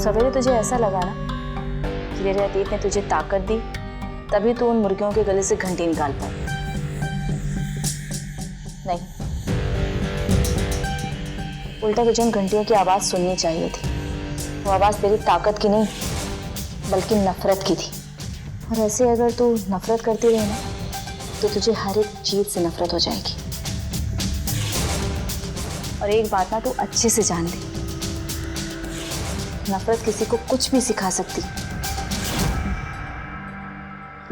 सवेरे तुझे ऐसा लगा ना कि तेरे अतीत ने तुझे ताकत दी, तभी तू उन मुर्गियों के गले से घंटी निकाल पाई। नहीं, उल्टा तुझे उन घंटियों की आवाज सुननी चाहिए थी। वो आवाज तेरी ताकत की नहीं बल्कि नफरत की थी। और ऐसे अगर तू नफरत करती रही ना तो तुझे हर एक चीज से नफरत हो जाएगी। और एक बात ना तू अच्छे से जान ले, नफरत किसी को कुछ भी सिखा सकती,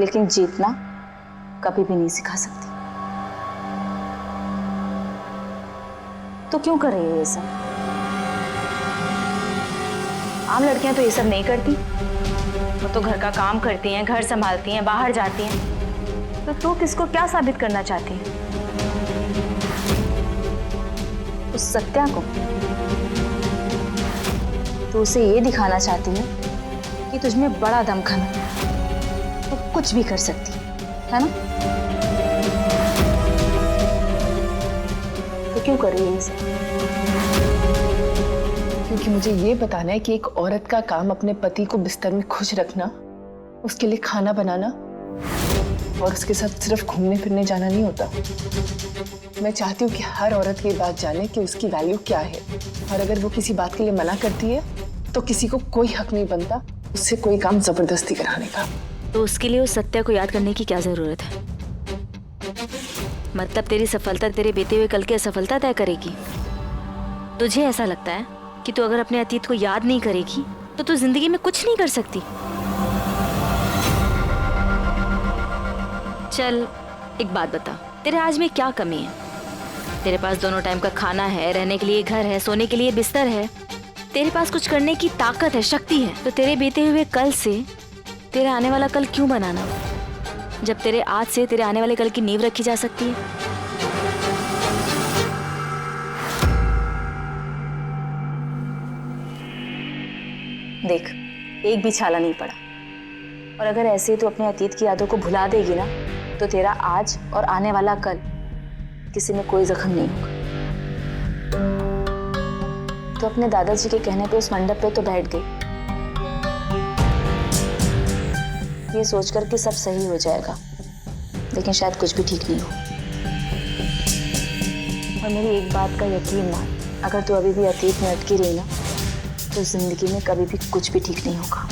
लेकिन जीतना कभी भी नहीं सिखा सकती। तो क्यों कर रही है ये सब? आम लड़कियां तो ये सब नहीं करती। वो तो घर का काम करती हैं, घर संभालती हैं, बाहर जाती हैं। तो तू किसको क्या साबित करना चाहती है? उस सत्या को तो उसे ये दिखाना चाहती है कि तुझमें बड़ा दमखम है, तो कुछ भी कर सकती है ना? तो क्यों कर रही है ये सब? क्योंकि मुझे ये बताना है कि एक औरत का काम अपने पति को बिस्तर में खुश रखना, उसके लिए खाना बनाना और उसके साथ सिर्फ घूमने फिरने जाना नहीं होता। मैं चाहती हूँ कि हर औरत ये बात जाने कि उसकी वैल्यू क्या है, और अगर वो किसी बात के लिए मना करती है तो किसी को कोई हक नहीं बनता उससे कोई काम जबरदस्ती कराने का। तो उसके लिए उस सत्या को याद करने की क्या जरूरत है? मतलब तेरी सफलता तेरे बीते हुए कल की असफलता तय करेगी? तुझे ऐसा लगता है कि तू अगर अपने अतीत को याद नहीं करेगी तो तू जिंदगी में कुछ नहीं कर सकती? चल एक बात बता, तेरे आज में क्या कमी है? तेरे पास दोनों टाइम का खाना है, रहने के लिए घर है, सोने के लिए बिस्तर है, तेरे पास कुछ करने की ताकत है, शक्ति है। तो तेरे बीते हुए कल से तेरा आने वाला कल क्यों बनाना, जब तेरे आज से तेरे आने वाले कल की नींव रखी जा सकती है? देख, एक भी छाला नहीं पड़ा। और अगर ऐसे ही तू अपने अतीत की यादों को भुला देगी ना तो तेरा आज और आने वाला कल किसी में कोई जख्म नहीं होगा। तो अपने दादाजी के कहने पे उस मंडप पे तो बैठ गई, ये सोचकर कि सब सही हो जाएगा, लेकिन शायद कुछ भी ठीक नहीं हो। और मेरी एक बात का यकीन मान, अगर तू अभी भी अतीत में अटकी रही ना तो जिंदगी में कभी भी कुछ भी ठीक नहीं होगा।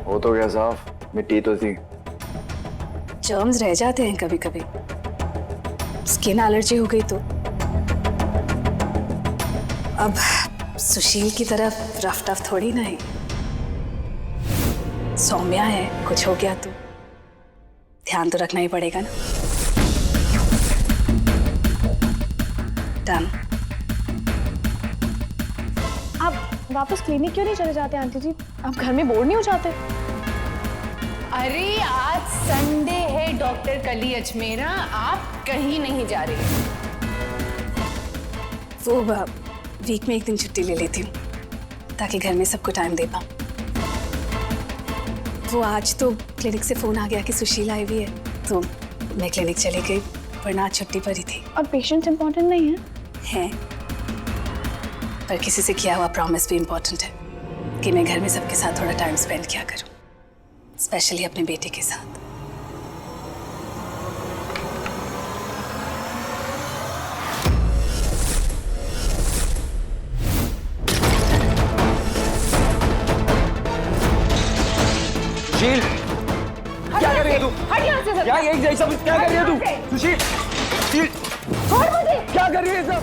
हो तो गया साफ, मिट्टी तो थी। जर्म्स रह जाते हैं कभी कभी, स्किन एलर्जी हो गई तो। अब सुशील की तरफ रफ टफ थोड़ी ना है, सौम्या है, कुछ हो गया तो ध्यान तो रखना ही पड़ेगा ना। डन। आप वापस क्लिनिक क्यों नहीं चले जाते आंटी जी? आप घर में बोर नहीं हो जाते? अरे आज संडे है डॉक्टर कली अजमेरा, आप कहीं नहीं जा रही। वो वीक में एक दिन छुट्टी ले लेती हूँ ताकि घर में सबको टाइम दे पाऊँ। वो आज तो क्लिनिक से फोन आ गया कि सुशील आई हुई है, तो मैं क्लिनिक चली गई, वरना आज छुट्टी पर ही थी। और पेशेंट इम्पोर्टेंट नहीं है? है, पर किसी से किया हुआ प्रॉमिस भी इम्पोर्टेंट है कि मैं घर में सबके साथ थोड़ा टाइम स्पेंड किया करूँ, स्पेशली अपने बेटे के साथ। सुशील, क्या कर रही है तू? हट यहाँ से सब। क्या ये सब क्या कर रही है तू? सुशील, सुशील, छोड़ मुझे। क्या कर रही है सब?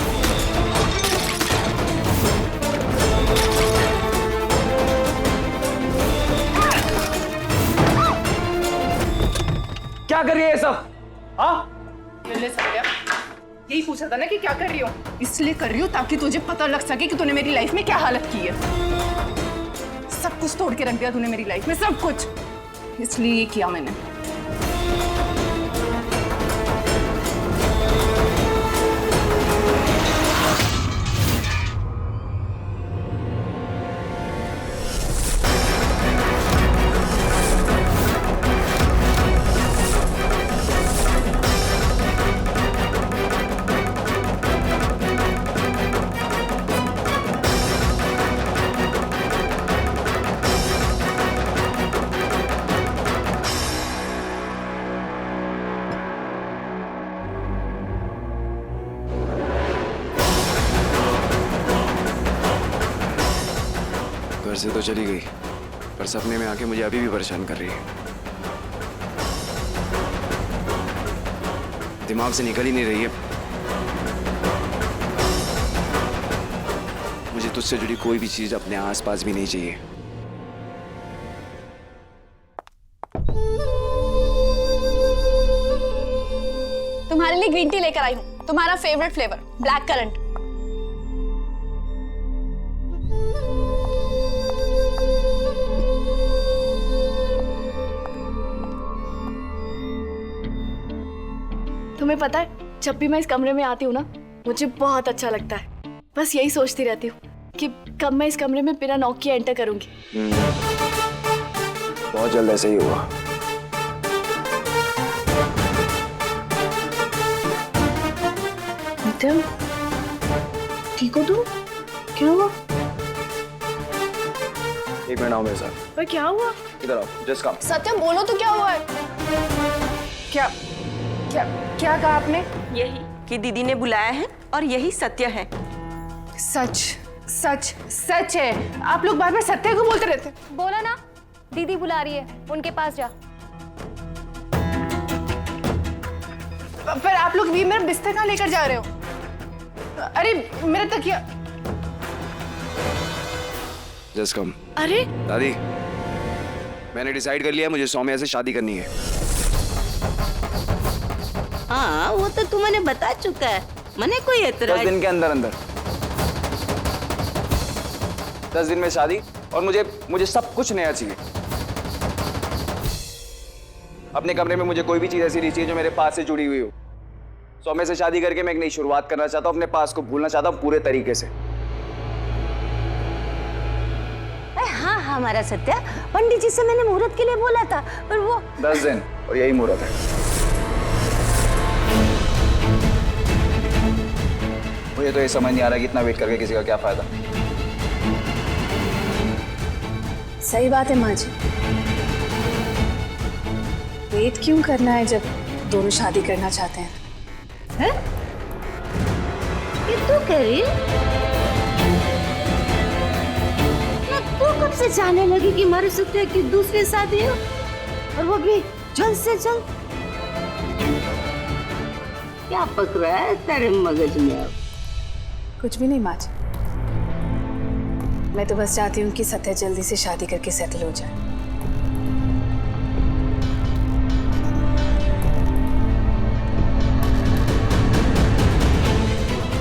क्या कर रही है सब? हाँ? यही पूछा था ना कि क्या कर रही हो? इसलिए कर रही हूँ ताकि तुझे पता लग सके कि तूने मेरी लाइफ में क्या हालत की है। सब कुछ तोड़ के रख दिया तूने मेरी लाइफ में, सब कुछ। इसलिए ये किया मैंने। से तो चली गई, पर सपने में आके मुझे अभी भी परेशान कर रही है। दिमाग से निकल ही नहीं रही है। मुझे तुझसे जुड़ी कोई भी चीज अपने आसपास भी नहीं चाहिए। तुम्हारे लिए ग्रीन टी लेकर आई हूँ, तुम्हारा फेवरेट फ्लेवर ब्लैक करंट। तुम्हें पता है, जब भी मैं इस कमरे में आती हूँ ना, मुझे बहुत अच्छा लगता है। बस यही सोचती रहती हूँ कि कब मैं इस कमरे में बिना नॉक किए एंटर करूंगी। बहुत जल्द ऐसे ही होगा। सत्यम, ठीक हो तुम? क्या हुआ? एक मिनट आओ मेरे साथ। पर क्या हुआ? इधर आओ, जस्ट कम। सत्यम बोलो तो क्या हुआ है? क्या क्या क्या कहा आपने? यही कि दीदी ने बुलाया है और यही सत्य है। सच सच सच है। आप लोग बार बार सत्य को बोलते रहते। बोला ना, दीदी बुला रही है, उनके पास जा। पर आप लोग भी मेरा बिस्तर कहाँ लेकर जा रहे हो? अरे मेरा तकिया। Just come. अरे दादी, मैंने डिसाइड कर लिया है, मुझे सौम्या से शादी करनी है। हाँ, वो तो तुम्हें बता चुका है। मने कोई 10 एतराज। दिन के अंदर अंदर 10 दिन में शादी, और मुझे सब कुछ नया चाहिए। अपने कमरे में मुझे कोई भी चीज ऐसी नहीं चाहिए जो मेरे पास से जुड़ी हुई हो। सौम्या से शादी करके मैं एक नई शुरुआत करना चाहता हूँ, अपने पास को भूलना चाहता हूँ पूरे तरीके से। हाँ हमारा सत्या, पंडित जी से मैंने मुहूर्त के लिए बोला था, पर वो 10 दिन और यही मुहूर्त है। मुझे तो ये समझ नहीं आ रहा कि इतना वेट करके किसी का क्या फायदा। सही बात है माँ जी, वेट क्यों करना है जब दोनों शादी करना चाहते हैं? है? ये तू कह रही है? मैं तू कब से चाहने लगी कि हमारे सत्या की दूसरी शादी हो, और वो भी जल्द से जल्द? क्या पक रहा है तेरे मगज में अब? कुछ भी नहीं माँ जी, मैं तो बस चाहती हूँ कि सत्या जल्दी से शादी करके सेटल हो जाए।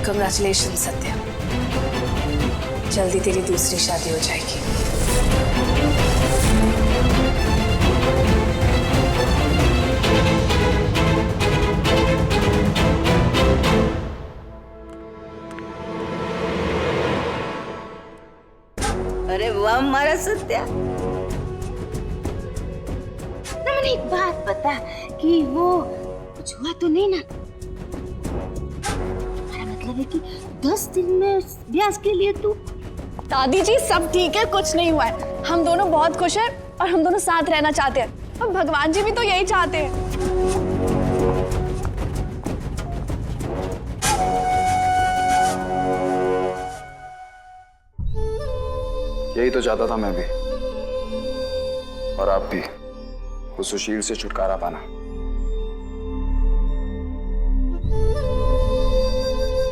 कंग्रेचुलेशन सत्या, जल्दी तेरी दूसरी शादी हो जाएगी। अरे वाह हमारा सत्या। ना मैंने एक बात बता कि वो कुछ हुआ तो नहीं ना? मेरा मतलब है कि 10 दिन में ब्याह के लिए तू। दादी जी सब ठीक है, कुछ नहीं हुआ है। हम दोनों बहुत खुश हैं और हम दोनों साथ रहना चाहते हैं, और भगवान जी भी तो यही चाहते हैं। यही तो चाहता था मैं भी, और आप भी, उस सुशील से छुटकारा पाना।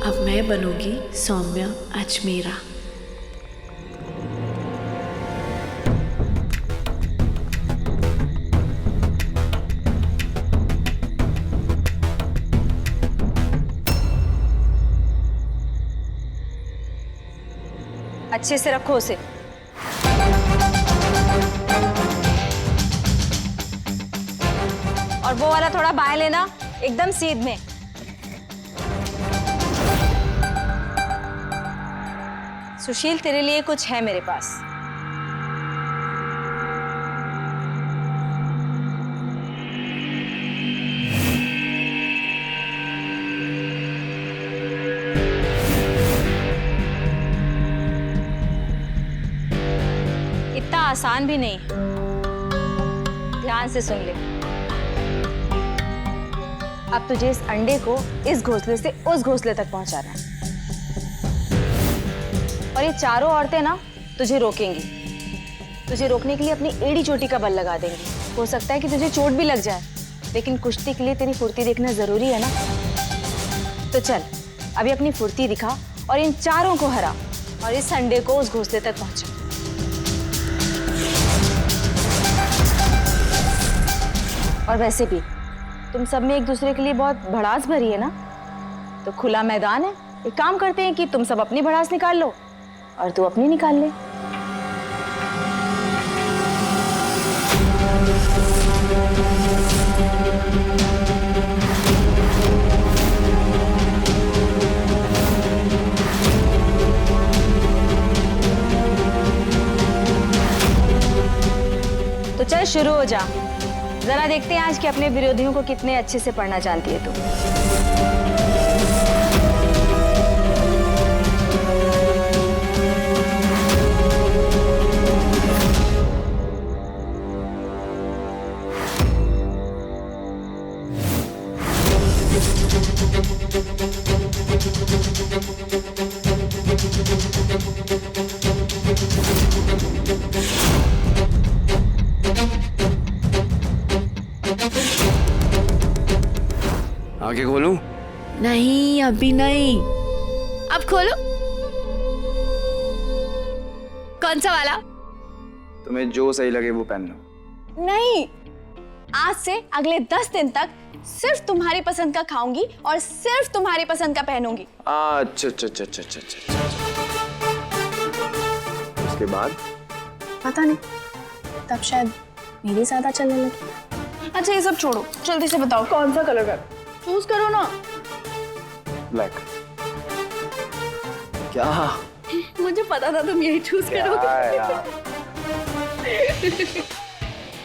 अब मैं बनूंगी सौम्या अजमेरा। अच्छे से रखो उसे। और वो वाला थोड़ा बाएं लेना, एकदम सीध में। सुशील, तेरे लिए कुछ है मेरे पास। इतना आसान भी नहीं, ध्यान से सुन ले। अब तुझे इस अंडे को इस घोंसले से उस घोंसले तक पहुंचाना है, और ये चारों औरतें ना तुझे रोकेंगी। तुझे रोकने के लिए अपनी एड़ी चोटी का बल लगा देंगी। हो सकता है कि तुझे चोट भी लग जाए, लेकिन कुश्ती के लिए तेरी फुर्ती देखना जरूरी है ना। तो चल अभी अपनी फुर्ती दिखा और इन चारों को हरा और इस संडे को उस घोंसले तक पहुंचा। और वैसे भी तुम सब में एक दूसरे के लिए बहुत भड़ास भरी है ना, तो खुला मैदान है। एक काम करते हैं कि तुम सब अपनी भड़ास निकाल लो और तू अपनी निकाल ले। तो चल शुरू हो जा, जरा देखते हैं आज कि अपने विरोधियों को कितने अच्छे से पढ़ना जानती है तू। आगे खोलूं? नहीं अभी नहीं। अब खोलो। कौन सा वाला? तुम्हें जो सही लगे वो पहन लो। नहीं, आज से अगले 10 दिन तक सिर्फ तुम्हारी पसंद का खाऊंगी और सिर्फ तुम्हारी पसंद का पहनूंगी। अच्छा अच्छा अच्छा अच्छा अच्छा अच्छा। उसके बाद? पता नहीं, तब शायद मेरी ज्यादा चलने लगी। अच्छा ये सब छोड़ो, जल्दी से बताओ कौन सा कलर है, चूज करो ना। ब्लैक। क्या? मुझे पता था तुम यही चूज करोगे।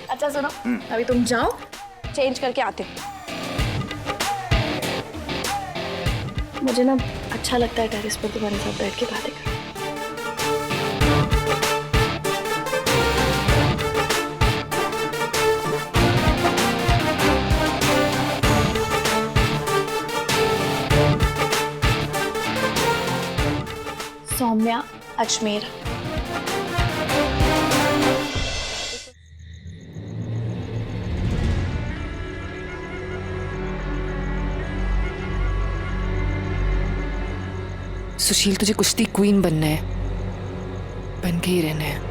अच्छा सुनो, अभी तुम जाओ, चेंज करके आते हो। मुझे ना अच्छा लगता है टेरेस पर तुम्हारे साथ बैठ के बातें करना। सौम्या अजमेरा। सुशील, तुझे कुश्ती क्वीन बनना है, बन के ही रहना है।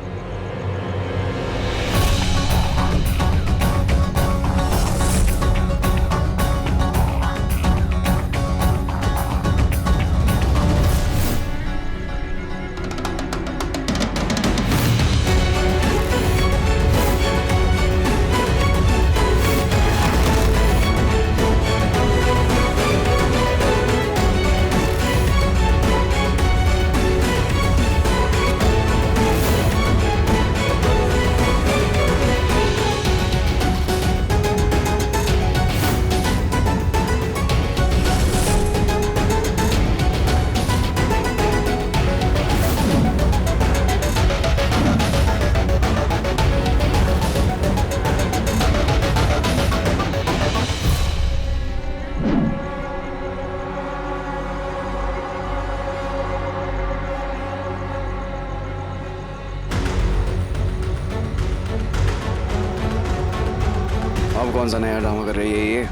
अब कौन सा नया ड्रामा कर रही है ये?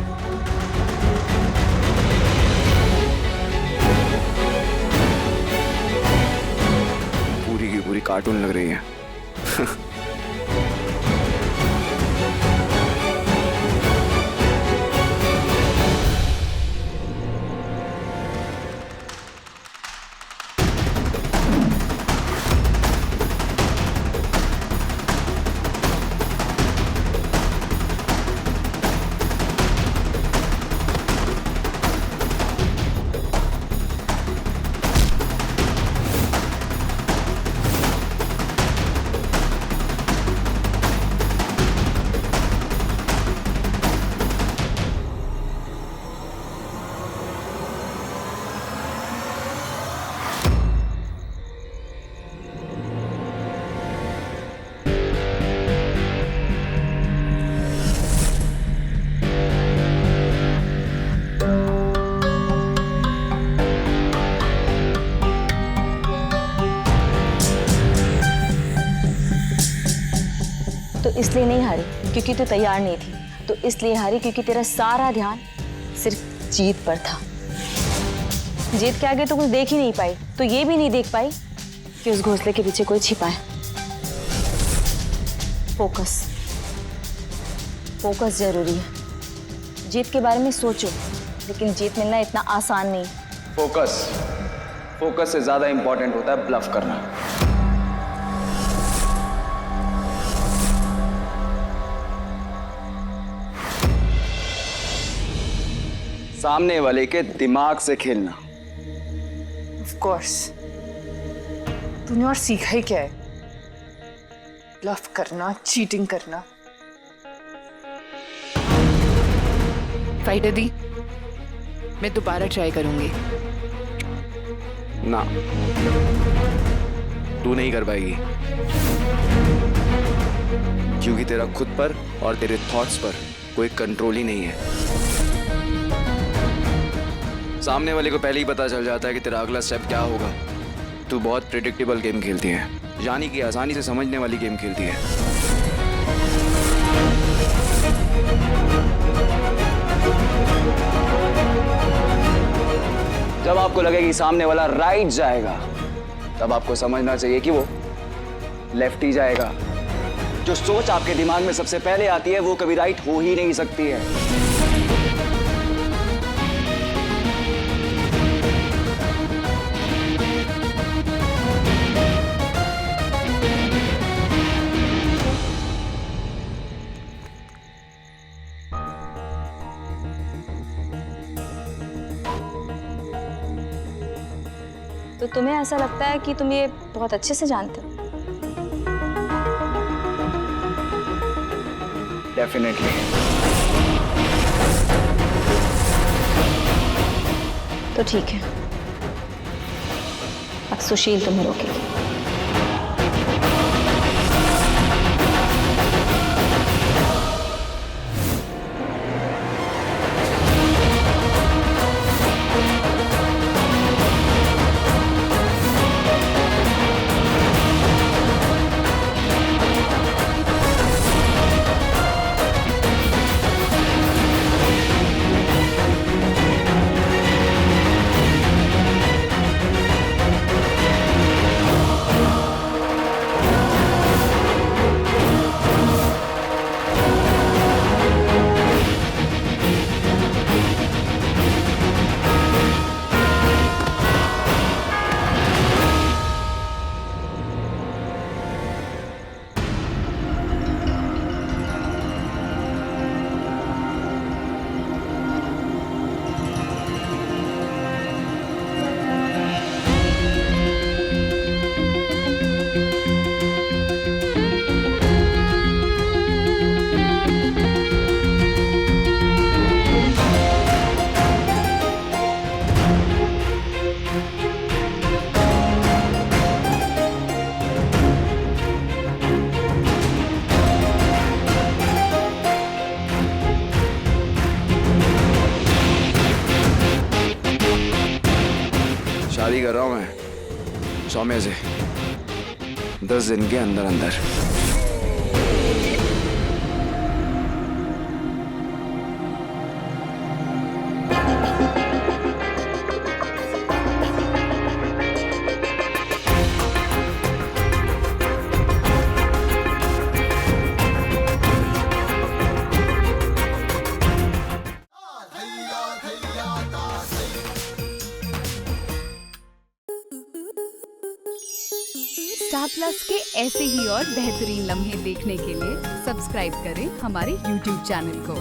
पूरी की पूरी कार्टून लग रही है। इसलिए नहीं हारी क्योंकि तू तैयार नहीं थी, तो इसलिए हारी क्योंकि तेरा सारा ध्यान सिर्फ जीत पर था। जीत के आगे तो कुछ देख ही नहीं पाई, तो ये भी नहीं देख पाई कि उस घोंसले के पीछे कोई छिपा है। फोकस फोकस जरूरी है। जीत के बारे में सोचो, लेकिन जीत मिलना इतना आसान नहीं। फोकस से ज्यादा इंपॉर्टेंट होता है ब्लफ करना। सामने वाले के दिमाग से खेलना। ऑफ कोर्स, तूने और सीखा ही क्या है? ब्लफ करना, चीटिंग करना। फाइटर दी, मैं दोबारा ट्राई करूंगी। ना, तू नहीं कर पाएगी क्योंकि तेरा खुद पर और तेरे थॉट्स पर कोई कंट्रोल ही नहीं है। सामने वाले को पहले ही पता चल जाता है कि तेरा अगला स्टेप क्या होगा। तू बहुत प्रिडिक्टेबल गेम खेलती है, यानी कि आसानी से समझने वाली गेम खेलती है। जब आपको लगे कि सामने वाला राइट जाएगा, तब आपको समझना चाहिए कि वो लेफ्ट ही जाएगा। जो सोच आपके दिमाग में सबसे पहले आती है वो कभी राइट हो ही नहीं सकती है। तो तुम्हें ऐसा लगता है कि तुम ये बहुत अच्छे से जानते हो? डेफिनेटली। तो ठीक है, अब सुशील तुम्हें रोकेगी। शादी कर रहा हूं मैं सौम्या से 10 दिन के अंदर अंदर। स्टार प्लस के ऐसे ही और बेहतरीन लम्हे देखने के लिए सब्सक्राइब करें हमारे YouTube चैनल को।